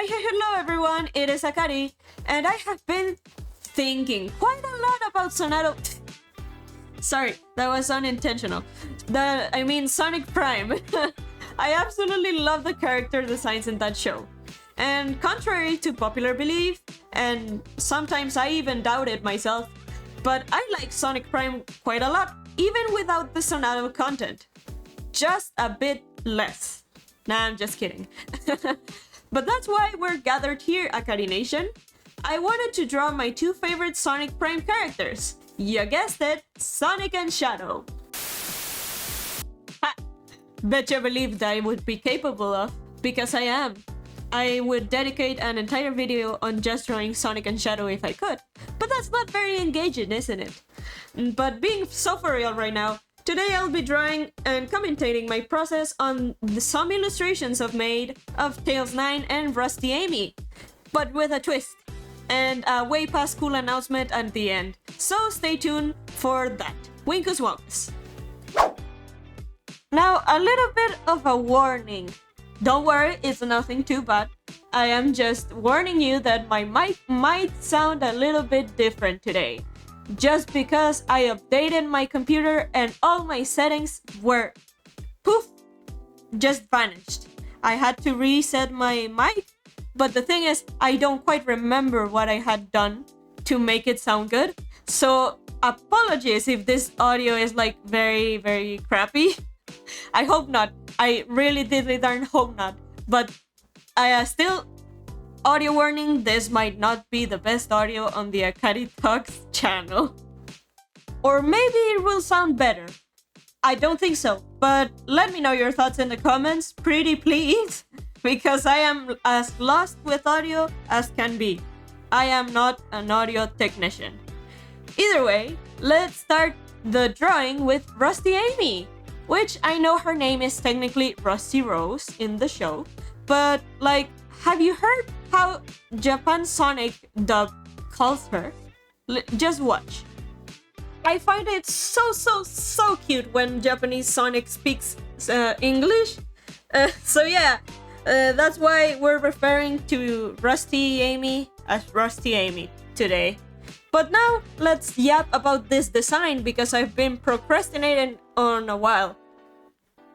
Hello everyone, it is Akari, and I have been thinking quite a lot about Sorry, that was unintentional. Sonic Prime. I absolutely love the character designs in that show. And contrary to popular belief, and sometimes I even doubted myself, but I like Sonic Prime quite a lot, even without the Sonado content. Just a bit less. Nah, I'm just kidding. But that's why we're gathered here, Akari Nation. I wanted to draw my two favorite Sonic Prime characters. You guessed it, Sonic and Shadow. Ha! Bet you believed I would be capable of, because I am. I would dedicate an entire video on just drawing Sonic and Shadow if I could. But that's not very engaging, isn't it? But being so for real right now, today I'll be drawing and commentating my process on some illustrations I've made of Tails 9 and Rusty Amy, but with a twist, and a way past cool announcement at the end. So stay tuned for that. Winkus Wonkus. Now, a little bit of a warning. Don't worry, it's nothing too bad. I am just warning you that my mic might sound a little bit different today. Just because I updated my computer and all my settings were poof, just vanished. I had to reset my mic, but the thing is, I don't quite remember what I had done to make it sound good. So apologies if this audio is like very, very crappy. I hope not. I really darn hope not. But I still... Audio warning, this might not be the best audio on the Akari Talks channel. Or maybe it will sound better. I don't think so, but let me know your thoughts in the comments, pretty please, because I am as lost with audio as can be. I am not an audio technician. Either way, let's start the drawing with Rusty Amy, which I know her name is technically Rusty Rose in the show, but like, have you heard how Japan Sonic dub calls her? Just watch. I find it so cute when Japanese Sonic speaks English. So yeah, that's why we're referring to Rusty Amy as Rusty Amy today. But now let's yap about this design because I've been procrastinating on a while.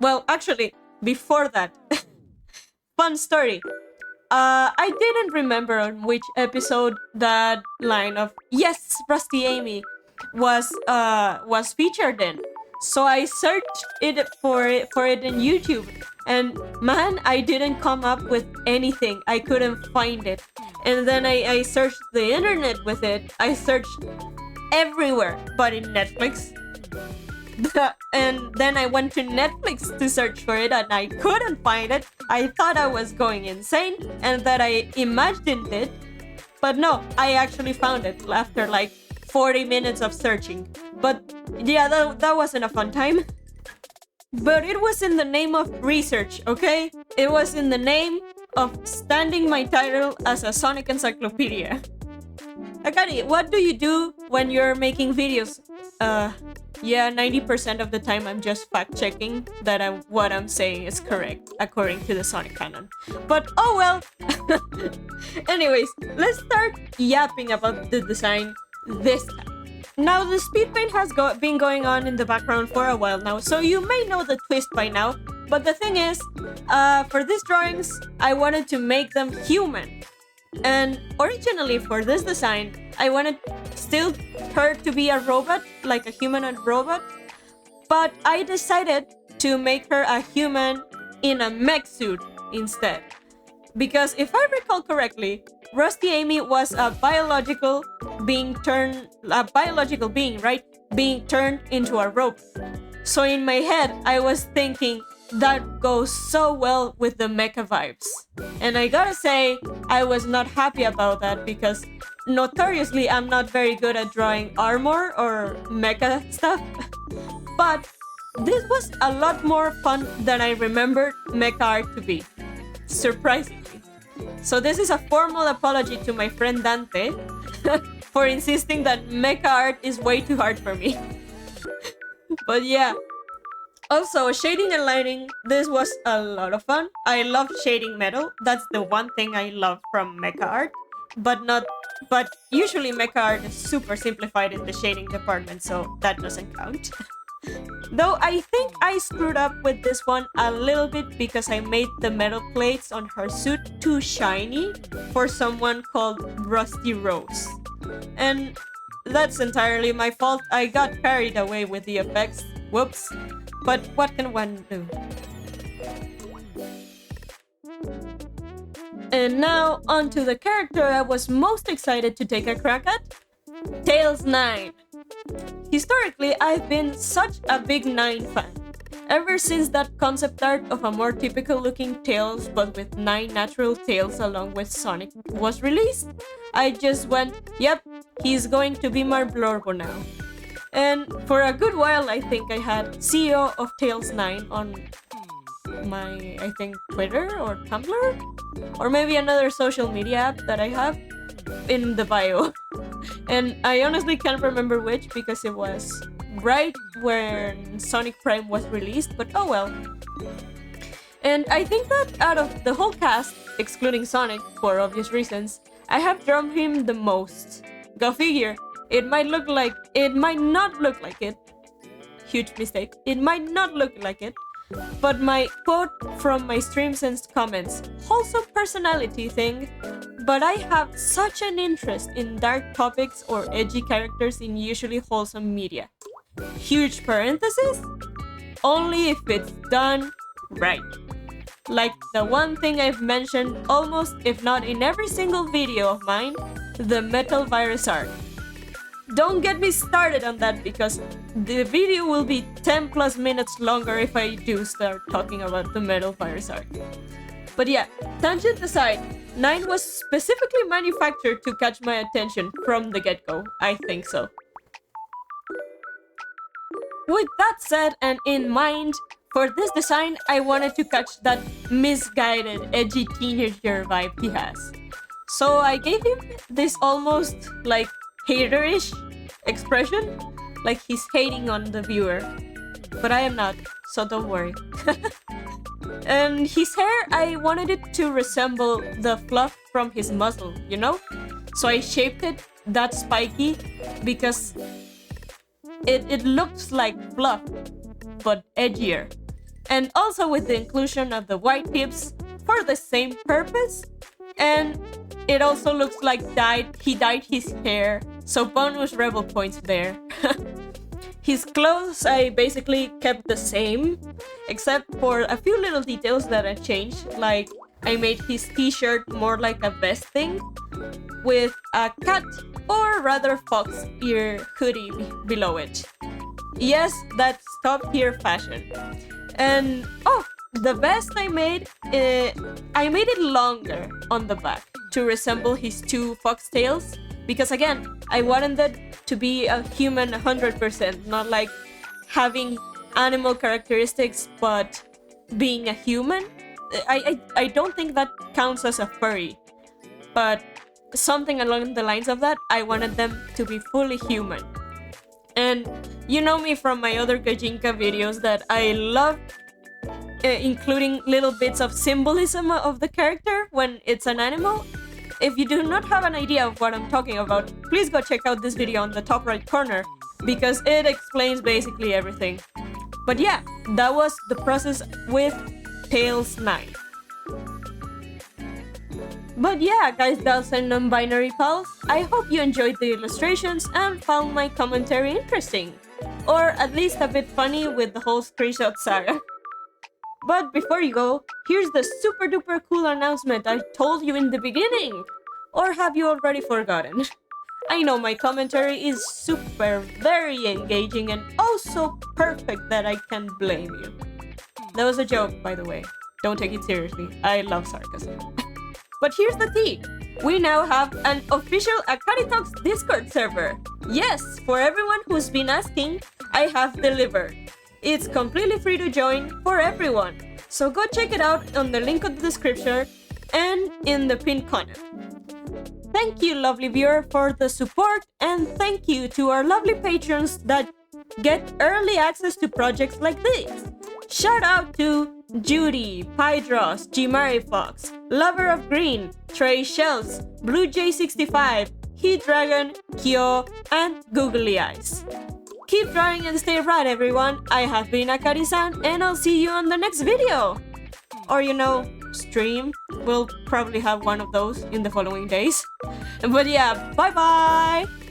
Well, actually, before that, fun story. I didn't remember on which episode that line of "Yes, Rusty Amy" was featured in. So I searched it for it in YouTube, and man, I didn't come up with anything. I couldn't find it. And then I searched the internet with it. I searched everywhere, but in Netflix. And then I went to Netflix to search for it and I couldn't find it. I thought I was going insane and that I imagined it. But no, I actually found it after like 40 minutes of searching. But yeah, that wasn't a fun time. But it was in the name of research, okay? It was in the name of standing my title as a Sonic encyclopedia. Akari, what do you do when you're making videos? Yeah, 90% of the time I'm just fact-checking that what I'm saying is correct, according to the Sonic canon. But oh well! Anyways, let's start yapping about the design this time. Now, the speed paint has been going on in the background for a while now, so you may know the twist by now. But the thing is, for these drawings, I wanted to make them human. And originally for this design, I wanted still her to be a robot, like a humanoid robot. But I decided to make her a human in a mech suit instead. Because if I recall correctly, Rusty Amy was a biological being, right? Being turned into a robot. So in my head, I was thinking that goes so well with the mecha vibes. And I gotta say, I was not happy about that because notoriously I'm not very good at drawing armor or mecha stuff. But this was a lot more fun than I remembered mecha art to be. Surprisingly. So this is a formal apology to my friend Dante for insisting that mecha art is way too hard for me. But yeah. Also, shading and lighting, this was a lot of fun. I love shading metal. That's the one thing I love from mecha art. But usually mecha art is super simplified in the shading department, so that doesn't count. Though I think I screwed up with this one a little bit because I made the metal plates on her suit too shiny for someone called Rusty Rose. And that's entirely my fault. I got carried away with the effects. Whoops. But what can one do? And now onto the character I was most excited to take a crack at, Tails 9. Historically, I've been such a big 9 fan. Ever since that concept art of a more typical looking Tails but with 9 natural tails along with Sonic was released, I just went, yep, he's going to be my Blorbo now. And for a good while I think I had CEO of Tails 9 on my, I think, Twitter or Tumblr? Or maybe another social media app that I have in the bio. And I honestly can't remember which because it was right when Sonic Prime was released, but oh well. And I think that out of the whole cast, excluding Sonic for obvious reasons, I have drawn him the most. Go figure. It might not look like it. Huge mistake. It might not look like it. But my quote from my stream sensed comments, wholesome personality thing, but I have such an interest in dark topics or edgy characters in usually wholesome media. Huge parenthesis, only if it's done right. Like the one thing I've mentioned almost, if not in every single video of mine, the Metal Virus arc. Don't get me started on that because the video will be 10 plus minutes longer if I do start talking about the Metal Virus arc. But yeah, tangent aside, 9 was specifically manufactured to catch my attention from the get-go. I think so. With that said and in mind, for this design, I wanted to catch that misguided, edgy teenager vibe he has. So I gave him this almost like haterish expression, like he's hating on the viewer. But I am not, so don't worry. And his hair, I wanted it to resemble the fluff from his muzzle, you know? So I shaped it that spiky because it looks like fluff, but edgier. And also with the inclusion of the white tips for the same purpose. And it also looks like he dyed his hair, so bonus rebel points there. His clothes I basically kept the same, except for a few little details that I changed, like I made his t-shirt more like a vest thing, with a cat, or rather fox ear hoodie below it. Yes, that's top tier fashion. And oh, the vest I made it longer on the back to resemble his 2 foxtails, because again, I wanted that to be a human 100%, not like having animal characteristics but being a human. I don't think that counts as a furry, but something along the lines of that. I wanted them to be fully human. And you know me from my other Gajinka videos that I love including little bits of symbolism of the character when it's an animal. If you do not have an idea of what I'm talking about, please go check out this video on the top right corner, because it explains basically everything. But yeah, that was the process with Tails 9. But yeah, guys, dolls and non-binary pals, I hope you enjoyed the illustrations and found my commentary interesting. Or at least a bit funny with the whole screenshot saga. But before you go, here's the super duper cool announcement I told you in the beginning! Or have you already forgotten? I know my commentary is super very engaging and oh so perfect that I can't blame you. That was a joke, by the way. Don't take it seriously. I love sarcasm. But here's the tea. We now have an official Akari Talks Discord server. Yes, for everyone who's been asking, I have delivered. It's completely free to join for everyone. So go check it out on the link in the description and in the pinned comment. Thank you, lovely viewer, for the support, and thank you to our lovely patrons that get early access to projects like this. Shout out to Judy, Pydros, G. Mary Fox, Lover of Green, Trey Shells, Blue J65, Heat Dragon, Kyo, and Googly Eyes. Keep drawing and stay bright, everyone. I have been Akari-san, and I'll see you on the next video. Or, stream. We'll probably have one of those in the following days. But yeah, bye bye!